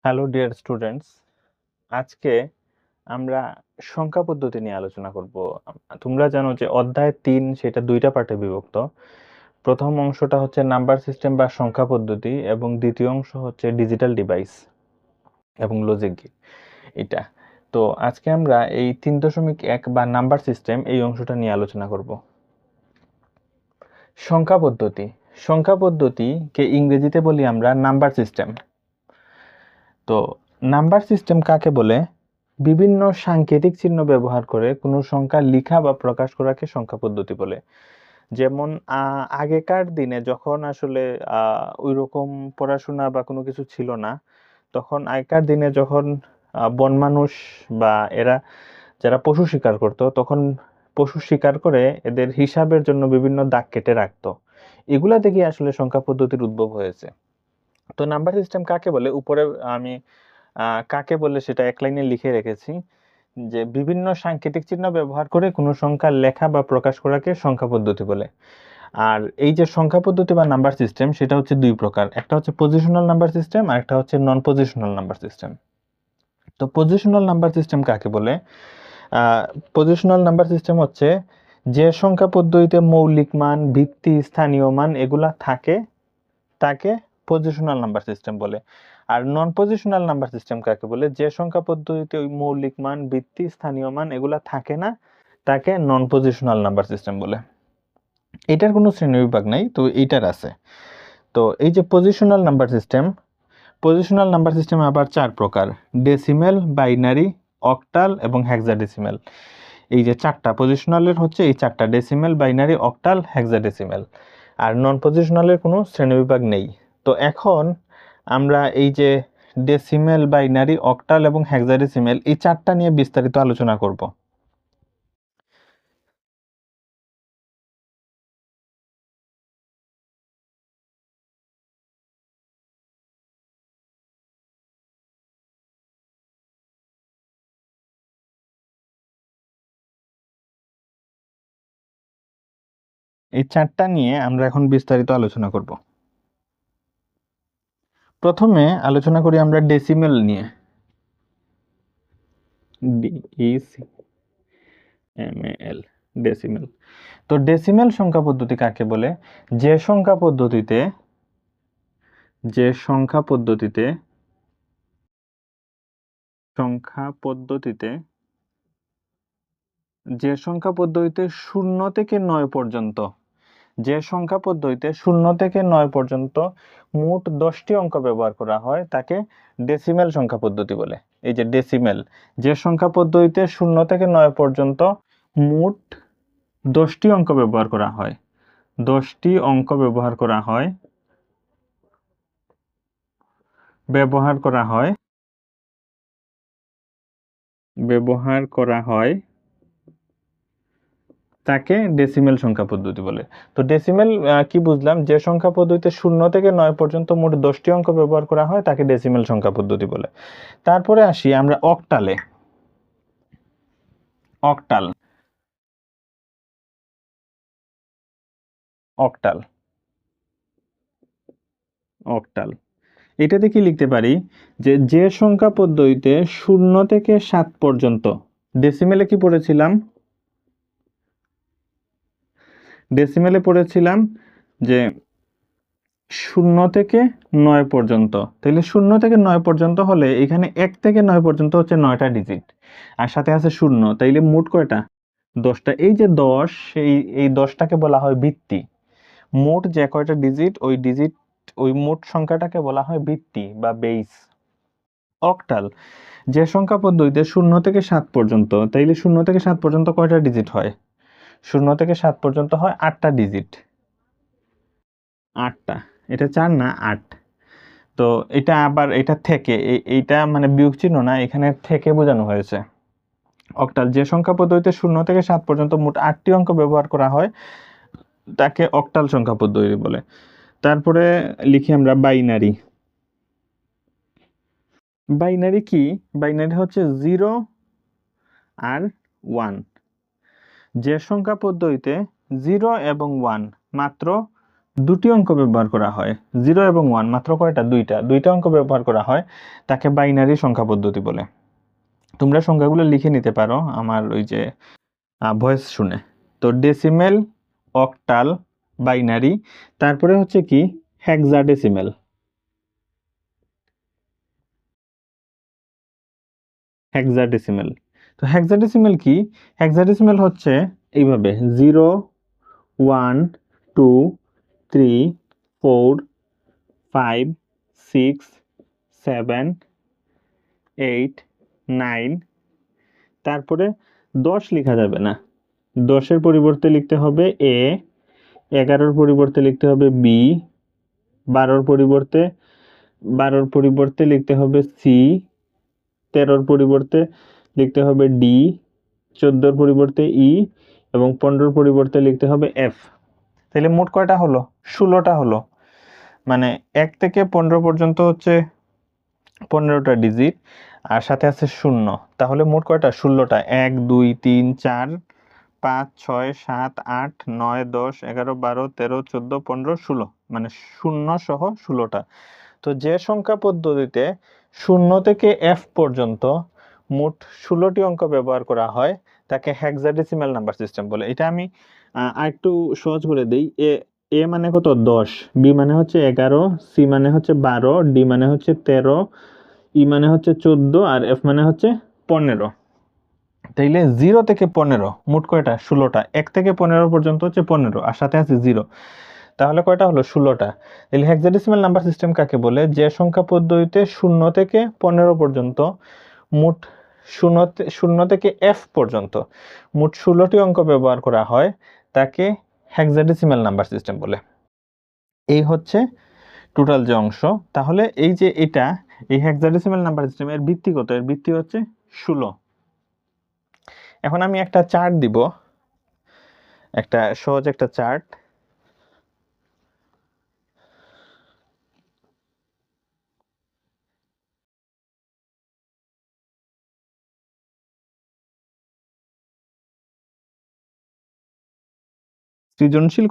Hello dear students, আজকে আমরা সংখ্যা পদ্ধতি নিয়ে আলোচনা করব। তোমরা জানো যে অধ্যায় ৩ সেটা ২টা পার্টে বিভক্ত। প্রথম অংশটা হচ্ছে নাম্বার সিস্টেম বা সংখ্যা পদ্ধতি এবং দ্বিতীয় অংশ হচ্ছে ডিজিটাল ডিভাইস এবং লজিক গেট। এটা তো আজকে আমরা এই ৩.১ বা নাম্বার সিস্টেম এই অংশটা নিয়ে আলোচনা করব। সংখ্যা পদ্ধতি সংখ্যা পদ্ধতিকে ইংরেজিতে বলি আমরা নাম্বার সিস্টেম। তো নাম্বার সিস্টেম কাকে বলে? বিভিন্ন সাংকেতিক চিহ্ন ব্যবহার করে কোনো সংখ্যা লিখা বা প্রকাশ করাকে সংখ্যা পদ্ধতি বলে। যেমন আগেকার দিনে যখন আসলে ওইরকম পড়াশোনা বা কোনো কিছু ছিল না, তখন আগেকার দিনে যখন বন মানুষ বা এরা যারা পশু শিকার করতো, তখন পশু শিকার করে এদের হিসাবের জন্য বিভিন্ন দাগ কেটে রাখতো। এগুলা থেকে আসলে সংখ্যা পদ্ধতির উদ্ভব হয়েছে। তো নাম্বার সিস্টেম কাকে বলে? উপরে আমি কাকে বলে সেটা এক লাইনে লিখে রেখেছি যে বিভিন্ন সাংকেতিক চিহ্ন ব্যবহার করে কোনো সংখ্যা লেখা বা প্রকাশ করাকে সংখ্যা পদ্ধতি বলে। আর এই যে সংখ্যা পদ্ধতি বা নাম্বার সিস্টেম সেটা হচ্ছে দুই প্রকার, একটা হচ্ছে পজিশনাল নাম্বার সিস্টেম আর একটা হচ্ছে নন পজিশনাল নাম্বার সিস্টেম। তো পজিশনাল নাম্বার সিস্টেম কাকে বলে? পজিশনাল নাম্বার সিস্টেম হচ্ছে যে সংখ্যা পদ্ধতিতে মৌলিক মান, ভিত্তি, স্থানীয় মান এগুলা থাকে তাকে পজিশনাল নাম্বার সিস্টেম বলে। আর নন পজিশনাল নাম্বার সিস্টেম কাকে বলে? যে সংখ্যা পদ্ধতিতে ওই মৌলিক মান, ভিত্তি, স্থানীয় মান এগুলা থাকে না তাকে নন পজিশনাল নাম্বার সিস্টেম বলে। এটার কোনো শ্রেণীবিভাগ নাই, তো এইটার আছে। তো এই যে পজিশনাল নাম্বার সিস্টেম আবার 4 প্রকার: ডেসিমেল, বাইনারি, অক্টাল এবং হেক্সাডেসিমেল। এই যে 4টা পজিশনালের হচ্ছে এই 4টা: ডেসিমেল, বাইনারি, অক্টাল, হেক্সাডেসিমেল। আর নন পজিশনালের কোনো শ্রেণীবিভাগ নেই। তো এখন আমরা এই যে ডেসিমেল, বাইনারি, অক্টাল এবং হেক্সাডেসিমেল এই 4টা নিয়ে বিস্তারিত আলোচনা করব। এই 4টা নিয়ে আমরা এখন বিস্তারিত আলোচনা করব। প্রথমে আলোচনা করি আমরা ডেসিমেল নিয়ে। DECIMAL, decimal. তো ডেসিমেল সংখ্যা পদ্ধতি কাকে বলে? যে সংখ্যা পদ্ধতিতে সংখ্যা পদ্ধতিতে 0 থেকে 9 পর্যন্ত মোট 10টি অঙ্ক ব্যবহার করা হয় তাকে ডেসিমেল সংখ্যা পদ্ধতি বলে। এই যে ডেসিমেল, যে সংখ্যা পদ্ধতিতে 0 থেকে 9 পর্যন্ত মোট 10টি অঙ্ক ব্যবহার করা হয়, 10টি অঙ্ক ব্যবহার করা হয় তাকে ডেসিমেল সংখ্যা পদ্ধতি বলে। তো ডেসিমেল কি বুঝলাম? যে সংখ্যা পদ্ধতিতে 0 থেকে 9 পর্যন্ত মোট 10টি অঙ্ক ব্যবহার করা হয় তাকে ডেসিমেল সংখ্যা পদ্ধতি বলে। তারপরে আসি আমরা অক্টালে। অক্টাল অক্টাল অক্টাল এটাতে কি লিখতে পারি? যে সংখ্যা পদ্ধতিতে 0 থেকে 7 পর্যন্ত, ডেসিমেলে কি পড়েছিলাম? ডেসিমেলে পড়েছিলাম যে 0 থেকে 9 পর্যন্ত। তাহলে 0 থেকে 9 পর্যন্ত হলে এখানে 1 থেকে 9 পর্যন্ত হচ্ছে 9টা ডিজিট, আর সাথে আছে 0। তাইলে মোট কয়টা? 10টা। এই যে 10, এই 10টাকে বলা হয় ভিত্তি। মোট যে কয়টা ডিজিট ওই মোট সংখ্যাটাকে বলা হয় ভিত্তি বা বেস। অক্টাল, যে সংখ্যা পদ্ধতিতে 0 থেকে 7 পর্যন্ত, তাইলে 0 থেকে 7 পর্যন্ত কয়টা ডিজিট হয়? 0 থেকে 7 পর্যন্ত হয় 8টা ডিজিট। 8টা, এটা 4 না 8। তো এটা আবার এটা থেকে এইটা মানে বিয়োগ চিহ্ন না, এখানে থেকে বোঝানো হয়েছে। অক্টাল, যে সংখ্যা পদ্ধতিতে 0 থেকে 7 পর্যন্ত মোট 8টি অঙ্ক ব্যবহার করা হয় তাকে অক্টাল সংখ্যা পদ্ধতি বলে। তারপরে লিখি আমরা বাইনারি। বাইনারি কি? বাইনারি হচ্ছে 0 আর 1। যে সংখ্যা পদ্ধতিতে 0 এবং 1 মাত্র দুটি অঙ্ক ব্যবহার করা হয়, 0 এবং 1, মাত্র কয়টা? দুইটা অঙ্ক ব্যবহার করা হয়, তাকে বাইনারি সংখ্যা পদ্ধতি বলে। তোমরা সংখ্যাগুলো লিখে নিতে পারো আমার ওই যে ভয়েস শুনে। তো ডেসিমেল, অক্টাল, বাইনারি, তারপরে হচ্ছে কি হেক্সাডেসিমেল। হেক্সাডেসিমেল, তো হেক্সাডেসিমেল কি? হেক্সাডেসিমেল হচ্ছে এইভাবে 0 1 2 3 4 5 6 7 8 9, তারপরে 10 লেখা যাবে না, 10-এর পরিবর্তে লিখতে হবে এ, 11-র পরিবর্তে লিখতে হবে বি, 12-র পরিবর্তে লিখতে হবে সি, 13-র পরিবর্তে লিখতে হবে ডি, 14-র পরিবর্তে ই এবং 15-র পরিবর্তে লিখতে হবে এফ। তাহলে মোট কয়টা হলো? 16টা হলো। মানে 1 থেকে 15 পর্যন্ত হচ্ছে 15টা ডিজিট, আর সাথে আছে শূন্য। তাহলে মোট কয়টা? 16টা। 1 2 3 4 5 6 7 8 9 10 11 12 13 14 15 16, মানে শূন্য সহ 16টা। তো যে সংখ্যা পদ্ধতিতে 0 থেকে f পর্যন্ত মোট 16টি অঙ্ক ব্যবহার করা হয় তাকে হেক্সাডেসিমাল নাম্বার সিস্টেম বলে। এটা আমি আরেকটু সহজ করে দিই। এ মানে কত? 10, বি মানে হচ্ছে 11, সি মানে হচ্ছে 12, ডি মানে হচ্ছে 13, ই মানে হচ্ছে 14, আর এফ মানে হচ্ছে 15। তাইলে 0 থেকে 15 মোট কয়টা? 16টা। 1 থেকে 15 পর্যন্ত হচ্ছে 15, আর সাথে আছে 0। তাহলে কয়টা হলো? 16টা। তাহলে হেক্সাডেসিমাল নাম্বার সিস্টেম কাকে বলে? যে সংখ্যা পদ্ধতিতে 0 থেকে 15 পর্যন্ত মোট 0 থেকে f পর্যন্ত মোট 16টি অঙ্ক ব্যবহার করা হয় তাকে হেক্সাডেসিমাল নাম্বার সিস্টেম বলে। এই হচ্ছে টোটাল যে অংশ। তাহলে এই যে এটা, এই হেক্সাডেসিমাল নাম্বার সিস্টেম, এর ভিত্তি কত? এর ভিত্তি হচ্ছে 16। এখন আমি একটা চার্ট দিব, একটা সহজ একটা চার্ট। সৃজনশীল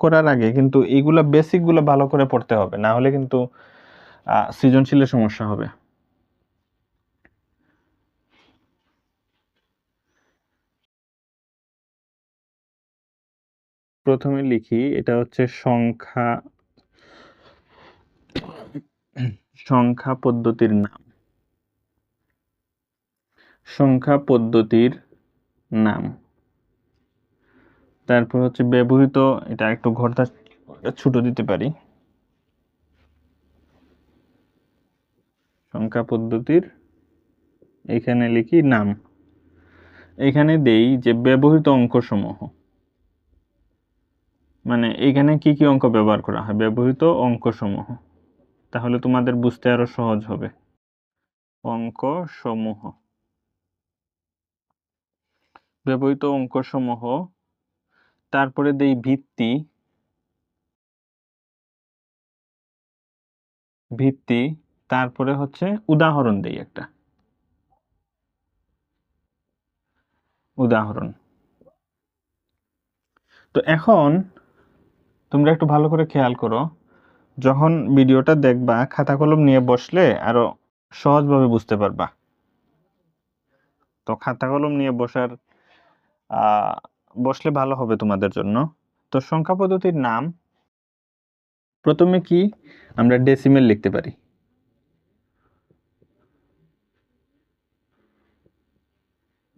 করার আগে কিন্তু এইগুলা বেসিক গুলো ভালো করে পড়তে হবে, না হলে কিন্তু সৃজনশীলের সমস্যা হবে। প্রথমে লিখি, এটা হচ্ছে সংখ্যা পদ্ধতির নাম। সংখ্যা পদ্ধতির নাম। তারপর হচ্ছে ব্যবহৃত, এটা একটু ঘরটা ছোট দিতে পারি। সংখ্যা পদ্ধতির, এখানে লিখি নাম। এখানে দেই যে ব্যবহৃত অঙ্কসমূহ, মানে এখানে কি কি অঙ্ক ব্যবহার করা হয়? ব্যবহৃত অঙ্কসমূহ। তাহলে তোমাদের বুঝতে আরো সহজ হবে। অঙ্কসমূহ, ব্যবহৃত অঙ্কসমূহ। তারপরে দেই ভিত্তি। ভিত্তি, তারপরে হচ্ছে উদাহরণ দেই একটা। উদাহরণ। তো এখন তোমরা একটু ভালো করে খেয়াল করো, যখন ভিডিওটা দেখবা খাতা কলম নিয়ে বসলে আরো সহজভাবে বুঝতে পারবা। তো খাতা কলম নিয়ে বসলে ভালো হবে তোমাদের জন্য। তো সংখ্যা পদ্ধতির নাম, প্রথমে কি আমরা ডেসিমেল লিখতে পারি।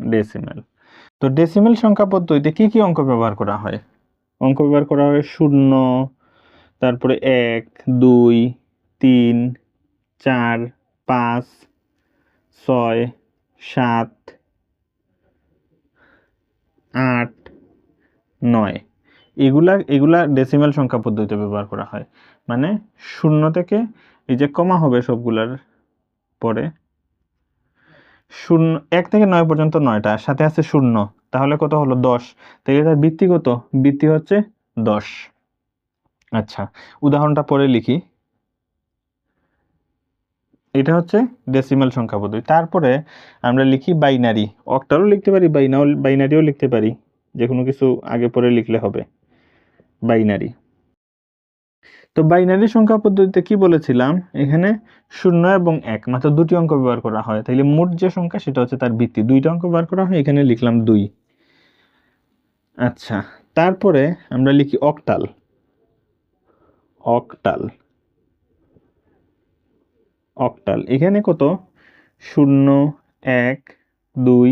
ডেসিমেল। তো ডেসিমেল সংখ্যা পদ্ধতিতে কি কি অঙ্ক ব্যবহার করা হয়? অঙ্ক ব্যবহার করা হয় 0, তারপরে 1 2 3 4 5 6 7 8 9। এগুলা ডেসিমেল সংখ্যা পদ্ধতিতে ব্যবহার করা হয়। মানে 0 থেকে, এই যে কমা হবে সবগুলার পরে, 1 থেকে 9 পর্যন্ত 9টা, সাথে আছে 0, তাহলে কত হলো? 10। তাহলে তার ভিত্তি কত? ভিত্তি হচ্ছে 10। আচ্ছা, উদাহরণটা পরে লিখি। এটা হচ্ছে ডেসিমাল সংখ্যা পদ্ধতি। তারপরে আমরা লিখি বাইনারি। অক্টালও লিখতে পারি, বাইনারিও লিখতে পারি, যে কোনো কিছু আগে পরে লিখলে হবে। বাইনারি। তো বাইনারি সংখ্যা পদ্ধতিতে কি বলেছিলাম, এখানে 0 এবং 1 মাত্র দুটি অঙ্ক ব্যবহার করা হয়, তাইলে মোট যে সংখ্যা সেটা হচ্ছে তার ভিত্তি, দুইটা অঙ্ক ব্যবহার করা হয়, এখানে লিখলাম 2। আচ্ছা, তারপরে আমরা লিখি অক্টাল। অক্টাল অক্টাল এখানে কত, 0 1 2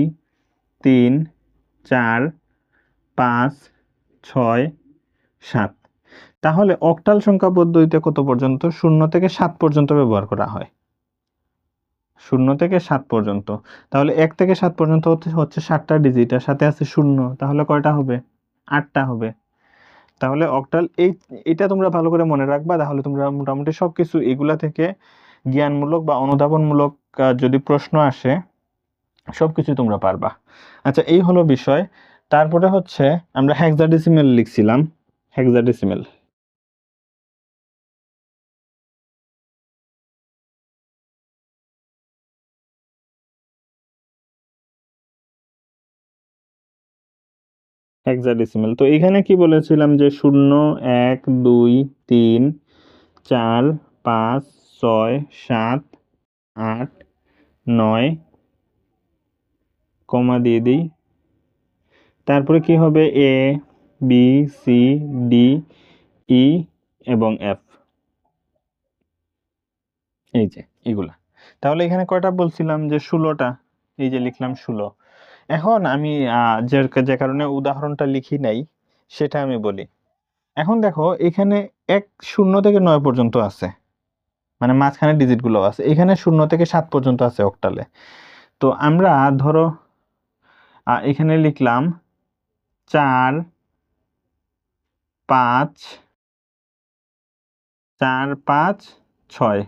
3 4 5 6 7। তাহলে অক্টাল সংখ্যা পদ্ধতিতে কত পর্যন্ত, 0 থেকে 7 পর্যন্ত ব্যবহার করা হয়, 0 থেকে 7 পর্যন্ত। তাহলে 1 থেকে 7 পর্যন্ত হচ্ছে 7টা ডিজিট, আর সাথে আছে 0, তাহলে কয়টা হবে, 8টা হবে। তাহলে অক্টাল এটা তোমরা ভালো করে মনে রাখবা, তাহলে তোমরা মোটামুটি সবকিছু এগুলা থেকে জ্ঞানমূলক বা অনুধাবনমূলক যদি প্রশ্ন আসে সবকিছু তোমরা পারবা। আচ্ছা, এই হলো বিষয়। তারপরে হচ্ছে আমরা হেক্সাডেসিমেল লিখছিলাম, হেক্সাডেসিমেল। হেক্সাডেসিমেল, তো এখানে কি বলেছিলাম যে 0 1 2 3 4 5 6 7 8 9, কমা দিয়ে দিই, তারপরে কি হবে, A B C D E এবং এফ, এই যে এগুলা। তাহলে এখানে কয়টা বলছিলাম যে 16টা, এই যে লিখলাম 16। এখন আমি যে কারণে উদাহরণটা লিখি নাই সেটা আমি বলি। এখন দেখো এখানে 0 থেকে 9 পর্যন্ত আছে, মানে মাঝখানে ডিজিটগুলো আছে, এখানে 0 থেকে 7 পর্যন্ত আছে অক্টালে। তো আমরা ধরো এখানে লিখলাম 4 5 4 5 6,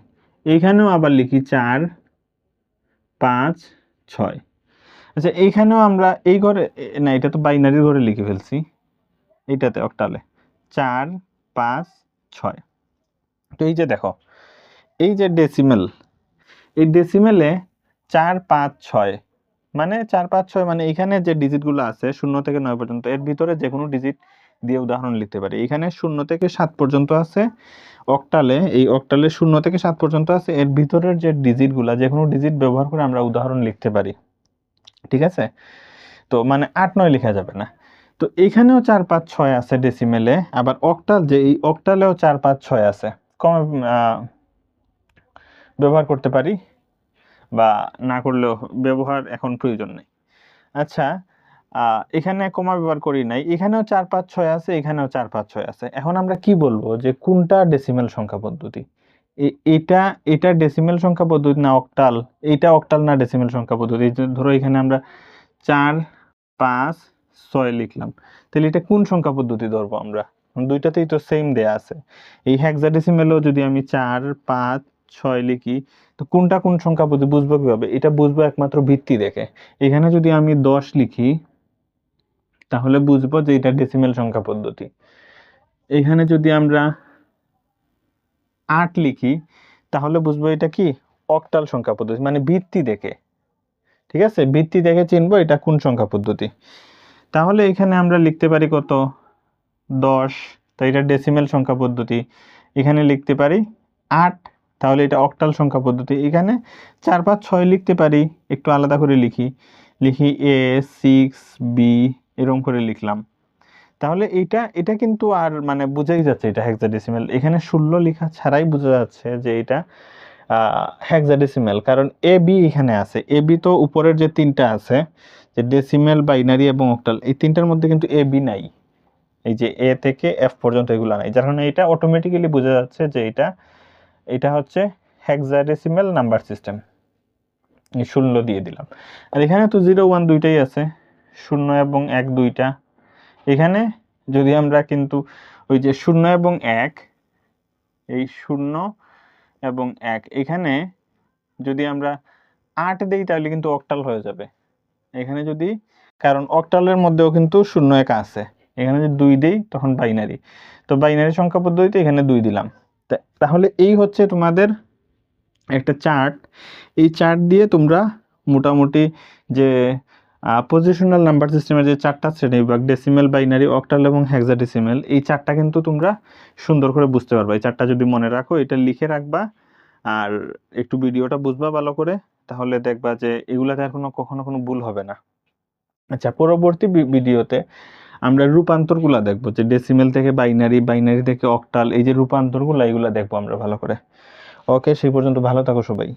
এইখানেও আবার লিখি 4 5 6। আচ্ছা, এইখানেও আমরা এই ঘরে না, এটা তো বাইনারির ঘরে লিখে ফেলছি, এইটাতে অক্টালে 4 5 6। তো এই যে দেখো, এই যে ডেসিমেল, এই ডেসিমেলে 4 5 6, মানে 4 5 6, মানে এখানে যে ডিজিটগুলো আছে 0 থেকে 9 পর্যন্ত, এর ভিতরে যে কোনো ডিজিট দিয়ে উদাহরণ লিখতে পারি। এখানে 0 থেকে 7 পর্যন্ত আছে অক্টালে, এই অক্টালে 0 থেকে 7 পর্যন্ত আছে, এর ভিতরের যে ডিজিটগুলো, যে কোনো ডিজিট ব্যবহার করে আমরা উদাহরণ লিখতে পারি, ঠিক আছে? তো মানে 8 9 লেখা যাবে না। তো এখানেও 4 5 6 আছে ডেসিমেলে, আবার অক্টাল, যে এই অক্টালেও 4 5 6 আছে, কমা ব্যবহার করতে পারি বা না করলেও, ব্যবহার এখন প্রয়োজন নেই। আচ্ছা, এখানে কমা ব্যবহার করি নাই, এখানেও 4 5 6 আছে, এখানেও 4 5 6 আছে। এখন আমরা কি বলবো যে কোনটা ডেসিমেল সংখ্যা পদ্ধতি, এটা এটা ডেসিমেল সংখ্যা পদ্ধতি না অক্টাল, এইটা অক্টাল না ডেসিমেল সংখ্যা পদ্ধতি। ধরো এখানে আমরা 4 5 6 লিখলাম, তাহলে এটা কোন সংখ্যা পদ্ধতি ধরবো আমরা, দুইটাতেই তো সেম দেয়া আছে। এই হেক্সাডেসিমেলও যদি আমি 4 5 6 লিখি, তো কোনটা কোন সংখ্যা পদ্ধতি বুঝবো কিভাবে, এটা বুঝবো একমাত্র ভিত্তি দেখে। এখানে যদি আমি 10 লিখি তাহলে বুঝবো যে এটা ডেসিমেল সংখ্যা পদ্ধতি। এখানে যদি আমরা 8 লিখি তাহলে বুঝবো এটা কি অক্টাল সংখ্যা পদ্ধতি, মানে ভিত্তি দেখে, ঠিক আছে? ভিত্তি দেখে চিনবো এটা কোন সংখ্যা পদ্ধতি। তাহলে এখানে আমরা লিখতে পারি কত, 10, তাই এটা ডেসিমেল সংখ্যা পদ্ধতি। এখানে লিখতে পারি 8, তাহলে এটা অক্টাল সংখ্যা পদ্ধতি। এখানে 4 5 6 লিখতে পারি, একটু আলাদা করে লিখি, এ 6 বি এরকম করে লিখলাম। তাহলে এটা কিন্তু আর মানে বোঝাই যাচ্ছে এটা হেক্সাডেসিমেল, এখানে 16 লেখা ছাড়াই বোঝা যাচ্ছে যে এটা হেক্সাডেসিমেল, কারণ এ বি এখানে আছে। এ বি তো উপরের যে তিনটা আছে, যে ডেসিমেল, বাইনারি এবং অক্টাল, এই তিনটার মধ্যে কিন্তু এ বি নাই, এই যে এ থেকে এফ পর্যন্ত এগুলো নাই, যার কারণে এটা অটোমেটিক্যালি বোঝা যাচ্ছে যে এটা হচ্ছে হেক্সাডেসিমেল নাম্বার সিস্টেম। 16 দিয়ে দিলাম। আর এখানে তো 0 1 দুইটাই আছে, 0 এবং 1 দুইটা। এখানে যদি আমরা কিন্তু ওই যে 0 এবং 1, এই 0 এবং 1, এখানে যদি আমরা 8 দেই তাহলে কিন্তু অক্টাল হয়ে যাবে এখানে যদি, কারণ অক্টালের মধ্যেও কিন্তু 0 1 আছে। এখানে যদি 2 দেই তখন বাইনারি, তো বাইনারি সংখ্যা পদ্ধতিতে এখানে 2 দিলাম। তাহলে এই হচ্ছে তোমাদের একটা চার্ট, এই চার্ট দিয়ে তোমরা মোটামুটি যে পজিশনাল নাম্বার সিস্টেমের যে 4টা শ্রেণীবিভাগ, ডেসিমেল, বাইনারি, অক্টাল এবং হেক্সাডেসিমেল, এই 4টা কিন্তু তোমরা সুন্দর করে বুঝতে পারবা। এই 4টা যদি মনে রাখো, এটা লিখে রাখবা আর একটু ভিডিওটা বুঝবা ভালো করে, তাহলে দেখবা যে এগুলাতে আর কখনো কোনো ভুল হবে না। আচ্ছা, পরবর্তী ভিডিওতে আমরা রূপান্তরগুলা দেখবো, যে ডেসিমেল থেকে বাইনারি, বাইনারি থেকে অক্টাল, এই যে রূপান্তরগুলা, এগুলা দেখবো আমরা ভালো করে। ওকে, সেই পর্যন্ত ভালো থাকো সবাই।